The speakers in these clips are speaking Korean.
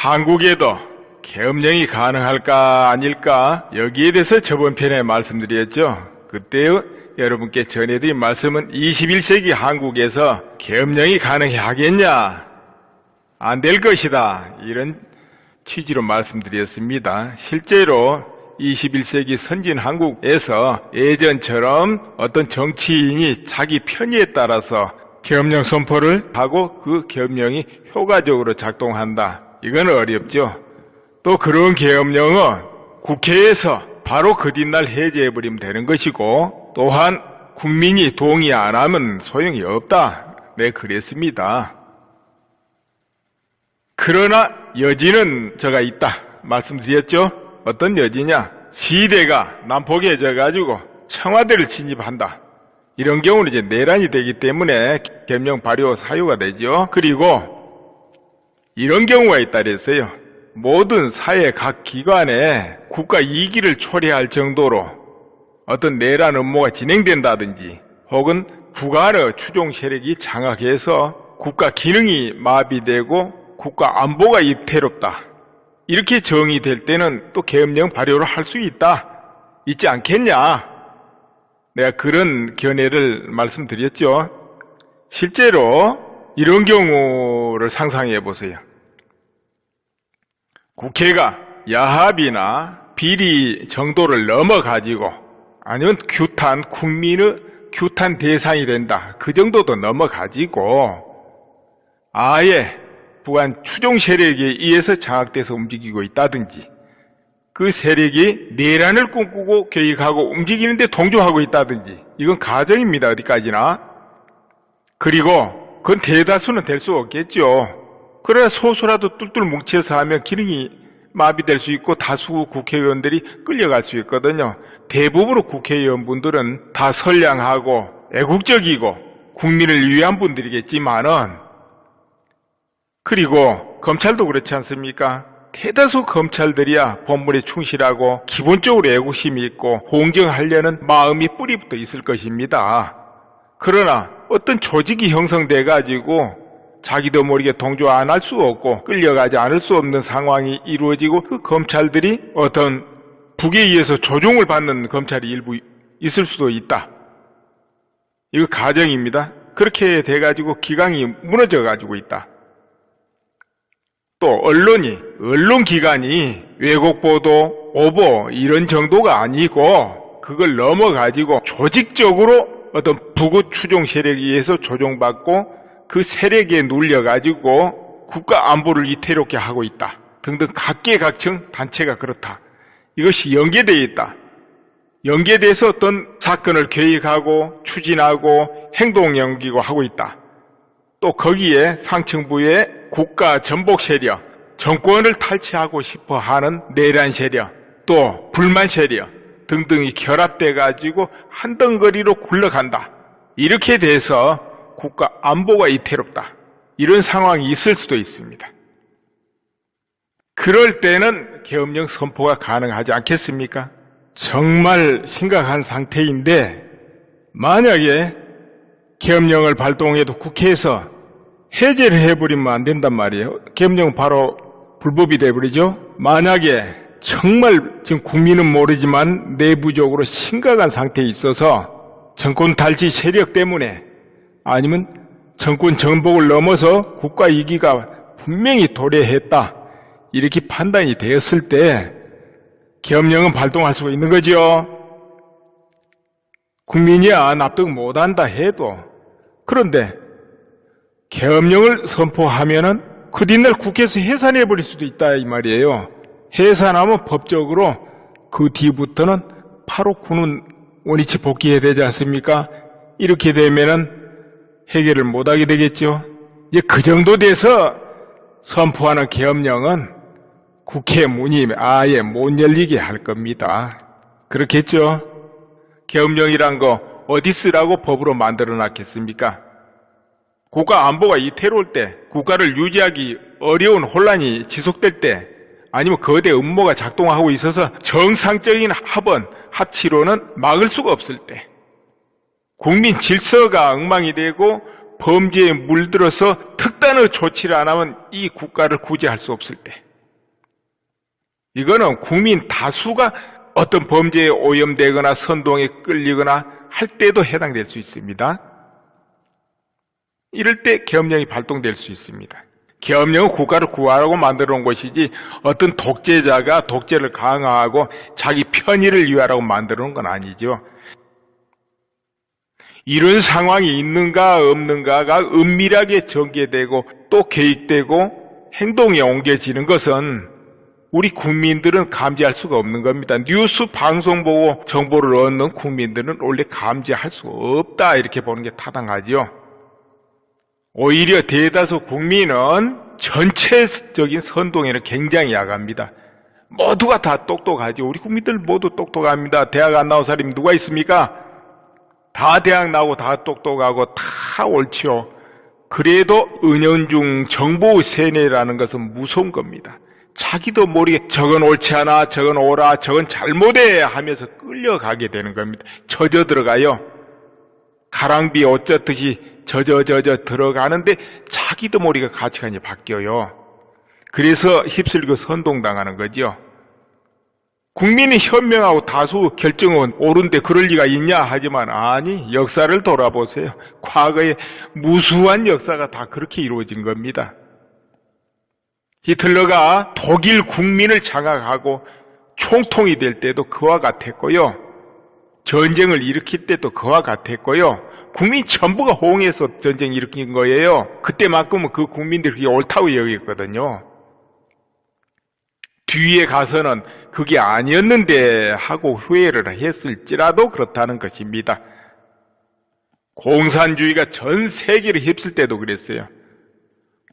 한국에도 계엄령이 가능할까 아닐까 여기에 대해서 저번 편에 말씀드렸죠. 그때 여러분께 전해드린 말씀은 21세기 한국에서 계엄령이 가능하겠냐? 안 될 것이다. 이런 취지로 말씀드렸습니다. 실제로 21세기 선진 한국에서 예전처럼 어떤 정치인이 자기 편의에 따라서 계엄령 선포를 하고 그 계엄령이 효과적으로 작동한다. 이건 어렵죠. 또 그런 계엄령은 국회에서 바로 그 뒷날 해제해버리면 되는 것이고 또한 국민이 동의 안 하면 소용이 없다. 네, 그랬습니다. 그러나 여지는 제가 있다. 말씀드렸죠? 어떤 여지냐? 시대가 난폭해져가지고 청와대를 침입한다. 이런 경우는 이제 내란이 되기 때문에 계엄령 발효 사유가 되죠. 그리고 이런 경우가 있다 그랬어요. 모든 사회 각 기관에 국가 이익을 초래할 정도로 어떤 내란 음모가 진행된다든지 혹은 국가의 추종 세력이 장악해서 국가 기능이 마비되고 국가 안보가 위태롭다. 이렇게 정의될 때는 또 계엄령 발효를 할 수 있지 않겠냐? 내가 그런 견해를 말씀드렸죠. 실제로 이런 경우를 상상해 보세요. 국회가 야합이나 비리 정도를 넘어가지고 아니면 국민의 규탄 대상이 된다. 그 정도도 넘어가지고 아예 북한 추종 세력에 의해서 장악돼서 움직이고 있다든지 그 세력이 내란을 꿈꾸고 계획하고 움직이는데 동조하고 있다든지 이건 가정입니다. 어디까지나. 그리고 그건 대다수는 될 수 없겠죠. 그래야 소수라도 뚫뚫 뭉쳐서 하면 기능이 마비될 수 있고 다수 국회의원들이 끌려갈 수 있거든요. 대부분의 국회의원분들은 다 선량하고 애국적이고 국민을 위한 분들이겠지만은 그리고 검찰도 그렇지 않습니까? 대다수 검찰들이야 법률에 충실하고 기본적으로 애국심이 있고 공정하려는 마음이 뿌리부터 있을 것입니다. 그러나 어떤 조직이 형성돼가지고 자기도 모르게 동조 안 할 수 없고 끌려가지 않을 수 없는 상황이 이루어지고 그 검찰들이 어떤 북에 의해서 조종을 받는 검찰이 일부 있을 수도 있다. 이거 가정입니다. 그렇게 돼가지고 기강이 무너져가지고 있다. 또 언론기관이 왜곡보도, 오보 이런 정도가 아니고 그걸 넘어가지고 조직적으로 어떤 북의 추종 세력에 의해서 조종받고 그 세력에 눌려가지고 국가 안보를 위태롭게 하고 있다. 등등 각계각층 단체가 그렇다. 이것이 연계되어 있다. 연계돼서 어떤 사건을 계획하고 추진하고 행동 연기고 하고 있다. 또 거기에 상층부의 국가 전복 세력, 정권을 탈취하고 싶어 하는 내란 세력, 또 불만 세력 등등이 결합돼 가지고 한 덩거리로 굴러간다. 이렇게 돼서 국가 안보가 위태롭다. 이런 상황이 있을 수도 있습니다. 그럴 때는 계엄령 선포가 가능하지 않겠습니까? 정말 심각한 상태인데 만약에 계엄령을 발동해도 국회에서 해제를 해버리면 안 된단 말이에요. 계엄령은 바로 불법이 돼버리죠. 만약에 정말 지금 국민은 모르지만 내부적으로 심각한 상태에 있어서 정권 탈취 세력 때문에 아니면 정권 정복을 넘어서 국가 이기가 분명히 도래했다. 이렇게 판단이 되었을 때 계엄령은 발동할 수가 있는 거죠. 국민이야 납득 못한다 해도. 그런데 계엄령을 선포하면은 그 뒷날 국회에서 해산해버릴 수도 있다 이 말이에요. 해산하면 법적으로 그 뒤부터는 8호 군은 원위치 복귀해야 되지 않습니까? 이렇게 되면은 해결을 못하게 되겠죠. 이제 그 정도 돼서 선포하는 계엄령은 국회 문이 아예 못 열리게 할 겁니다. 그렇겠죠? 계엄령이란 거 어디 쓰라고 법으로 만들어 놨겠습니까? 국가 안보가 위태로울 때, 국가를 유지하기 어려운 혼란이 지속될 때, 아니면 거대 음모가 작동하고 있어서 정상적인 합치로는 막을 수가 없을 때, 국민 질서가 엉망이 되고 범죄에 물들어서 특단의 조치를 안 하면 이 국가를 구제할 수 없을 때, 이거는 국민 다수가 어떤 범죄에 오염되거나 선동에 끌리거나 할 때도 해당될 수 있습니다. 이럴 때 계엄령이 발동될 수 있습니다. 계엄령은 국가를 구하라고 만들어 놓은 것이지 어떤 독재자가 독재를 강화하고 자기 편의를 위하라고 만들어 놓은 건 아니죠. 이런 상황이 있는가 없는가가 은밀하게 전개되고 또 계획되고 행동에 옮겨지는 것은 우리 국민들은 감지할 수가 없는 겁니다. 뉴스 방송 보고 정보를 얻는 국민들은 원래 감지할 수 없다 이렇게 보는 게 타당하죠. 오히려 대다수 국민은 전체적인 선동에는 굉장히 약합니다. 모두가 다 똑똑하죠. 우리 국민들 모두 똑똑합니다. 대학 안 나온 사람이 누가 있습니까? 다 대학 나오고 다 똑똑하고 다 옳지요. 그래도 은연중 정보의 세뇌라는 것은 무서운 겁니다. 자기도 모르게 저건 옳지 않아, 저건 옳아, 저건 잘못해 하면서 끌려가게 되는 겁니다. 젖어 들어가요. 가랑비에 옷 젖듯이 젖어 들어가는데 자기도 모르게 가치관이 바뀌어요. 그래서 휩쓸리고 선동당하는 거죠. 국민이 현명하고 다수 결정은 옳은데 그럴 리가 있냐 하지만 아니, 역사를 돌아보세요. 과거에 무수한 역사가 다 그렇게 이루어진 겁니다. 히틀러가 독일 국민을 장악하고 총통이 될 때도 그와 같았고요. 전쟁을 일으킬 때도 그와 같았고요. 국민 전부가 호응해서 전쟁 일으킨 거예요. 그때만큼은 그 국민들이 그게 옳다고 여겼거든요. 뒤에 가서는 그게 아니었는데 하고 후회를 했을지라도 그렇다는 것입니다. 공산주의가 전 세계를 휩쓸 때도 그랬어요.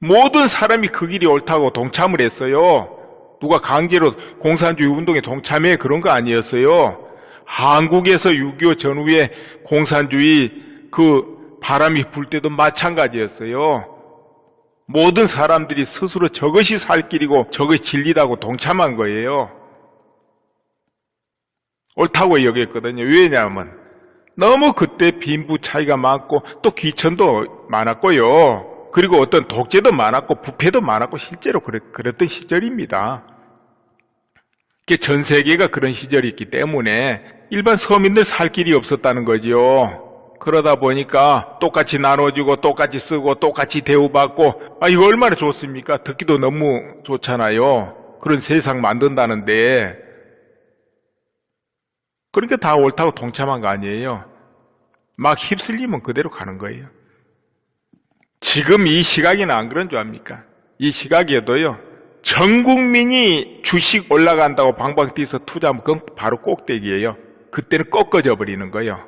모든 사람이 그 길이 옳다고 동참을 했어요. 누가 강제로 공산주의 운동에 동참해 그런 거 아니었어요. 한국에서 6.25 전후에 공산주의 그 바람이 불 때도 마찬가지였어요. 모든 사람들이 스스로 저것이 살 길이고 저것이 진리라고 동참한 거예요. 옳다고 여겼거든요. 왜냐하면 너무 그때 빈부 차이가 많고 또 귀천도 많았고요. 그리고 어떤 독재도 많았고 부패도 많았고 실제로 그랬던 시절입니다. 전 세계가 그런 시절이었기 때문에 일반 서민들 살 길이 없었다는 거죠. 그러다 보니까 똑같이 나눠주고 똑같이 쓰고 똑같이 대우받고 이거 얼마나 좋습니까? 듣기도 너무 좋잖아요. 그런 세상 만든다는데 그러니까 다 옳다고 동참한 거 아니에요. 막 휩쓸리면 그대로 가는 거예요. 지금 이 시각에는 안 그런 줄 압니까? 이 시각에도요. 전 국민이 주식 올라간다고 방방 뛰어서 투자하면 그건 바로 꼭대기예요. 그때는 꺾어져 버리는 거예요.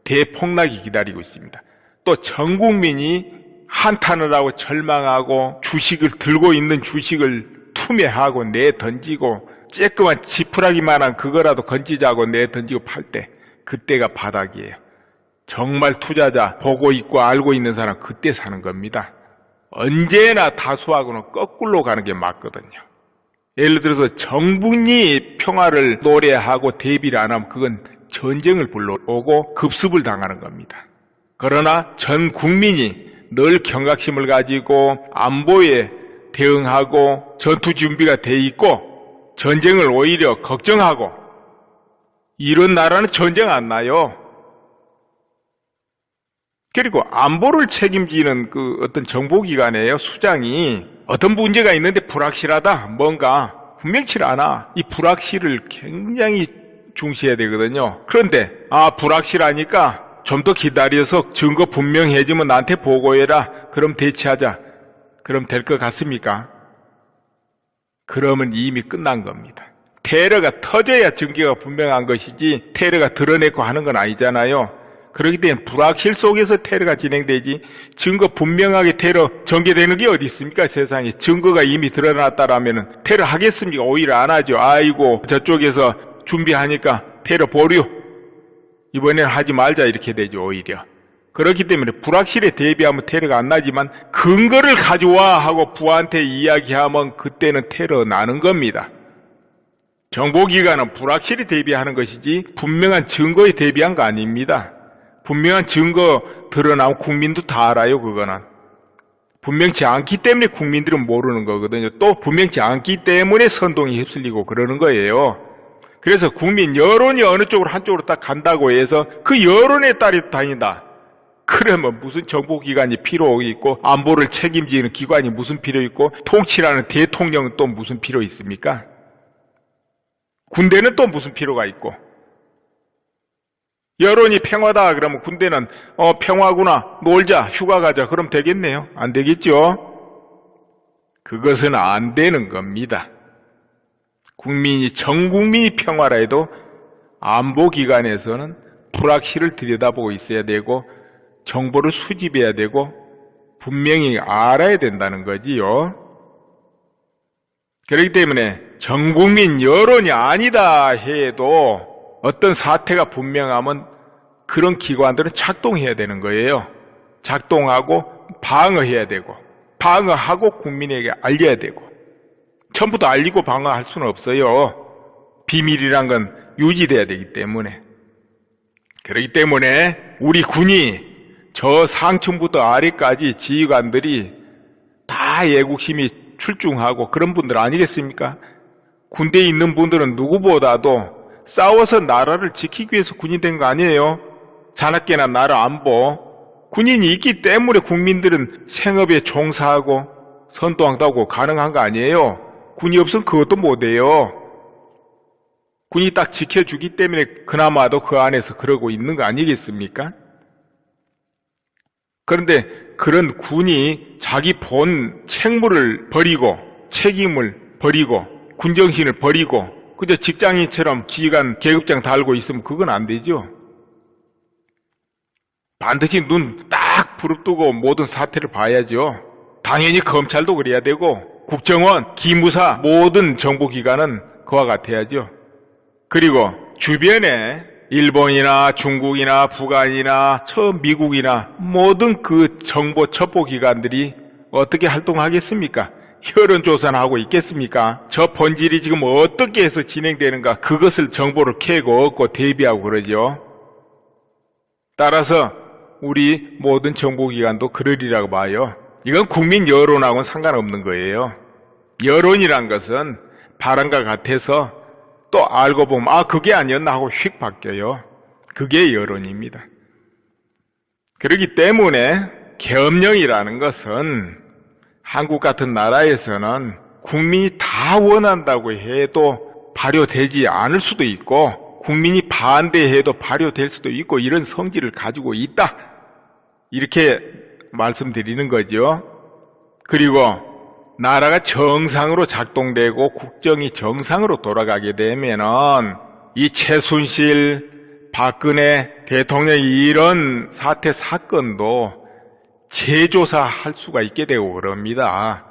대폭락이 기다리고 있습니다. 또 전 국민이 한탄을 하고 절망하고 주식을 들고 있는 주식을 투매하고 내던지고 쬐끄만 지푸라기만한 그거라도 건지자고 내던지고 팔 때 그때가 바닥이에요. 정말 투자자 보고 있고 알고 있는 사람 그때 사는 겁니다. 언제나 다수하고는 거꾸로 가는 게 맞거든요. 예를 들어서 정부니 평화를 노래하고 대비를 안 하면 그건 전쟁을 불러오고 급습을 당하는 겁니다. 그러나 전 국민이 늘 경각심을 가지고 안보에 대응하고 전투 준비가 돼 있고 전쟁을 오히려 걱정하고 이런 나라는 전쟁 안 나요. 그리고 안보를 책임지는 그 어떤 정보기관이에요. 수장이 어떤 문제가 있는데 불확실하다. 뭔가 분명치 않아. 이 불확실을 굉장히 중시해야 되거든요. 그런데 불확실하니까 좀 더 기다려서 증거 분명해지면 나한테 보고해라. 그럼 대치하자. 그럼 될 것 같습니까? 그러면 이미 끝난 겁니다. 테러가 터져야 증거가 분명한 것이지 테러가 드러내고 하는 건 아니잖아요. 그렇기 때문에 불확실 속에서 테러가 진행되지 증거 분명하게 테러 전개되는 게 어디 있습니까? 세상에. 증거가 이미 드러났다라면 테러 하겠습니까? 오히려 안 하죠. 아이고 저쪽에서 준비하니까 테러 보류. 이번에는 하지 말자 이렇게 되죠. 오히려. 그렇기 때문에 불확실에 대비하면 테러가 안 나지만 근거를 가져와 하고 부하한테 이야기하면 그때는 테러 나는 겁니다. 정보기관은 불확실에 대비하는 것이지 분명한 증거에 대비한 거 아닙니다. 분명한 증거 드러나면 국민도 다 알아요. 그거는 분명치 않기 때문에 국민들은 모르는 거거든요. 또 분명치 않기 때문에 선동이 휩쓸리고 그러는 거예요. 그래서 국민 여론이 어느 쪽으로 한쪽으로 딱 간다고 해서 그 여론에 따라 다닌다. 그러면 무슨 정보기관이 필요 있고 안보를 책임지는 기관이 무슨 필요 있고 통치라는 대통령은 또 무슨 필요 있습니까? 군대는 또 무슨 필요가 있고 여론이 평화다 그러면 군대는 평화구나 놀자 휴가 가자 그럼 되겠네요? 안 되겠죠? 그것은 안 되는 겁니다. 전 국민이 평화라 해도 안보기관에서는 불확실을 들여다보고 있어야 되고 정보를 수집해야 되고 분명히 알아야 된다는 거지요. 그렇기 때문에 전 국민 여론이 아니다 해도 어떤 사태가 분명하면 그런 기관들은 작동해야 되는 거예요. 작동하고 방어해야 되고 방어하고 국민에게 알려야 되고 전부 다 알리고 방어할 수는 없어요. 비밀이란 건 유지돼야 되기 때문에. 그렇기 때문에 우리 군이 저 상층부터 아래까지 지휘관들이 다 애국심이 출중하고 그런 분들 아니겠습니까? 군대에 있는 분들은 누구보다도 싸워서 나라를 지키기 위해서 군이 된 거 아니에요? 자나깨나 나라 안보. 군인이 있기 때문에 국민들은 생업에 종사하고 선도한다고 가능한 거 아니에요? 군이 없으면 그것도 못해요. 군이 딱 지켜주기 때문에 그나마도 그 안에서 그러고 있는 거 아니겠습니까? 그런데 그런 군이 자기 본 책무를 버리고 책임을 버리고 군정신을 버리고 그저 직장인처럼 지휘관 계급장 달고 있으면 그건 안 되죠. 반드시 눈 딱 부릅뜨고 모든 사태를 봐야죠. 당연히 검찰도 그래야 되고 국정원, 기무사 모든 정보기관은 그와 같아야죠. 그리고 주변에 일본이나 중국이나 북한이나 미국이나 모든 그 정보 첩보기관들이 어떻게 활동하겠습니까? 여론조사는 하고 있겠습니까? 저 본질이 지금 어떻게 해서 진행되는가 그것을 정보를 캐고 얻고 대비하고 그러죠. 따라서 우리 모든 정보기관도 그러리라고 봐요. 이건 국민 여론하고는 상관없는 거예요. 여론이란 것은 바람과 같아서 또 알고 보면 그게 아니었나 하고 휙 바뀌어요. 그게 여론입니다. 그렇기 때문에 계엄령이라는 것은 한국 같은 나라에서는 국민이 다 원한다고 해도 발효되지 않을 수도 있고 국민이 반대해도 발효될 수도 있고 이런 성질을 가지고 있다. 이렇게 말씀드리는 거죠. 그리고 나라가 정상으로 작동되고 국정이 정상으로 돌아가게 되면은 이 최순실, 박근혜 대통령이 이런 사태 사건도 재조사할 수가 있게 되고 그럽니다.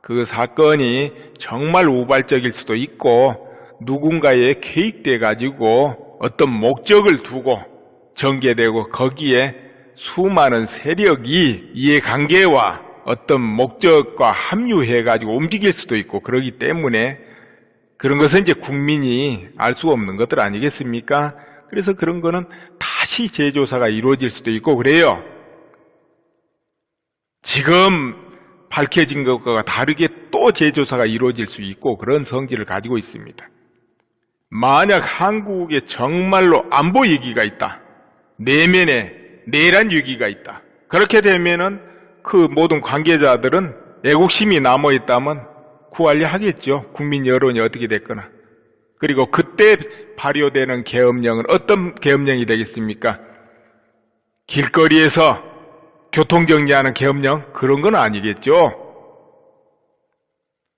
그 사건이 정말 우발적일 수도 있고 누군가에 개입돼 가지고 어떤 목적을 두고 전개되고 거기에 수많은 세력이 이해관계와 어떤 목적과 합류해가지고 움직일 수도 있고 그러기 때문에 그런 것은 이제 국민이 알 수가 없는 것들 아니겠습니까? 그래서 그런 거는 다시 재조사가 이루어질 수도 있고 그래요. 지금 밝혀진 것과 다르게 또 재조사가 이루어질 수 있고 그런 성질을 가지고 있습니다. 만약 한국에 정말로 안보 위기가 있다. 내면에 내란 위기가 있다. 그렇게 되면은 그 모든 관계자들은 애국심이 남아있다면 구관리하겠죠. 국민 여론이 어떻게 됐거나. 그리고 그때 발효되는 계엄령은 어떤 계엄령이 되겠습니까? 길거리에서 교통정리하는 계엄령? 그런 건 아니겠죠.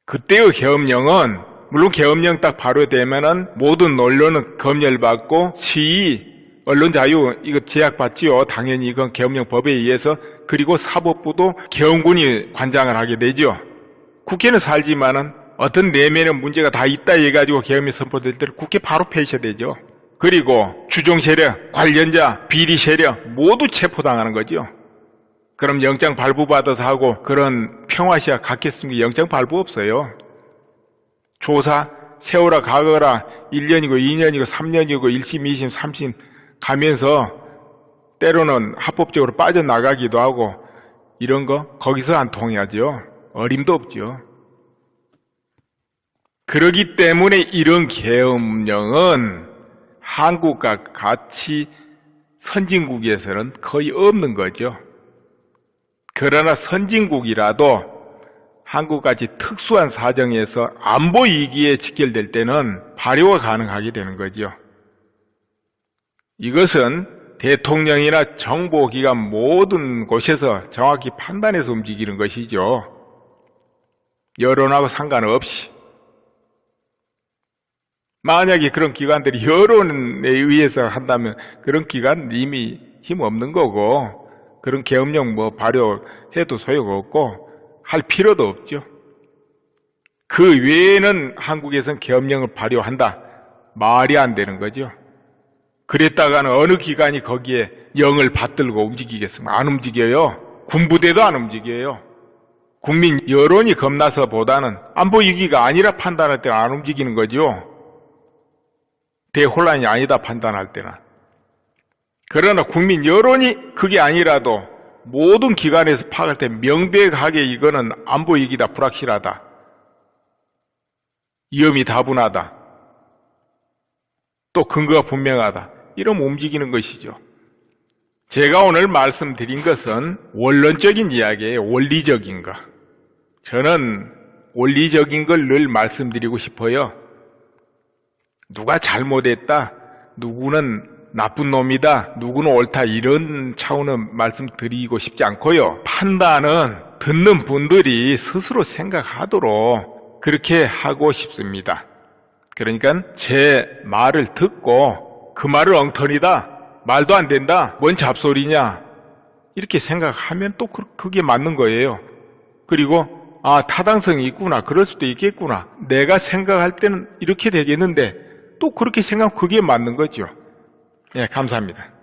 그때의 계엄령은 물론 계엄령 딱 발효되면은 모든 언론은 검열받고 시위, 언론 자유 이거 제약받지요. 당연히 이건 계엄령법에 의해서. 그리고 사법부도 계엄군이 관장을 하게 되죠. 국회는 살지만은 어떤 내면의 문제가 다 있다 해가지고 계엄이 선포될 때 국회 바로 폐쇄 되죠. 그리고 주종 세력, 관련자, 비리 세력 모두 체포당하는 거죠. 그럼 영장 발부받아서 하고 그런 평화시와 갖겠습니까? 영장 발부 없어요. 조사, 세워라 가거라 1년이고 2년이고 3년이고 1심, 2심, 3심 가면서 때로는 합법적으로 빠져나가기도 하고 이런 거 거기서 안 통하죠. 어림도 없죠. 그러기 때문에 이런 계엄령은 한국과 같이 선진국에서는 거의 없는 거죠. 그러나 선진국이라도 한국같이 특수한 사정에서 안보 위기에 직결될 때는 발효가 가능하게 되는 거죠. 이것은 대통령이나 정보기관 모든 곳에서 정확히 판단해서 움직이는 것이죠. 여론하고 상관없이. 만약에 그런 기관들이 여론에 의해서 한다면 그런 기관은 이미 힘없는 거고 그런 계엄령 발효해도 소용없고 할 필요도 없죠. 그 외에는 한국에서는 계엄령을 발효한다. 말이 안 되는 거죠. 그랬다가는 어느 기관이 거기에 영을 받들고 움직이겠습니까? 안 움직여요. 군부대도 안 움직여요. 국민 여론이 겁나서 보다는 안보 위기가 아니라 판단할 때는 안 움직이는 거죠. 대혼란이 아니다 판단할 때는. 그러나 국민 여론이 그게 아니라도 모든 기관에서 파악할 때 명백하게 이거는 안보 위기다, 불확실하다, 위험이 다분하다, 또 근거가 분명하다, 이러면 움직이는 것이죠. 제가 오늘 말씀드린 것은 원론적인 이야기예요. 원리적인 거. 저는 원리적인 걸 늘 말씀드리고 싶어요. 누가 잘못했다, 누구는 나쁜 놈이다, 누구는 옳다, 이런 차원의 말씀드리고 싶지 않고요. 판단은 듣는 분들이 스스로 생각하도록 그렇게 하고 싶습니다. 그러니까 제 말을 듣고 그 말은 엉터리다, 말도 안 된다, 뭔 잡소리냐, 이렇게 생각하면 또 그게 맞는 거예요. 그리고 타당성이 있구나, 그럴 수도 있겠구나, 내가 생각할 때는 이렇게 되겠는데 또 그렇게 생각하면 그게 맞는 거죠. 예, 감사합니다.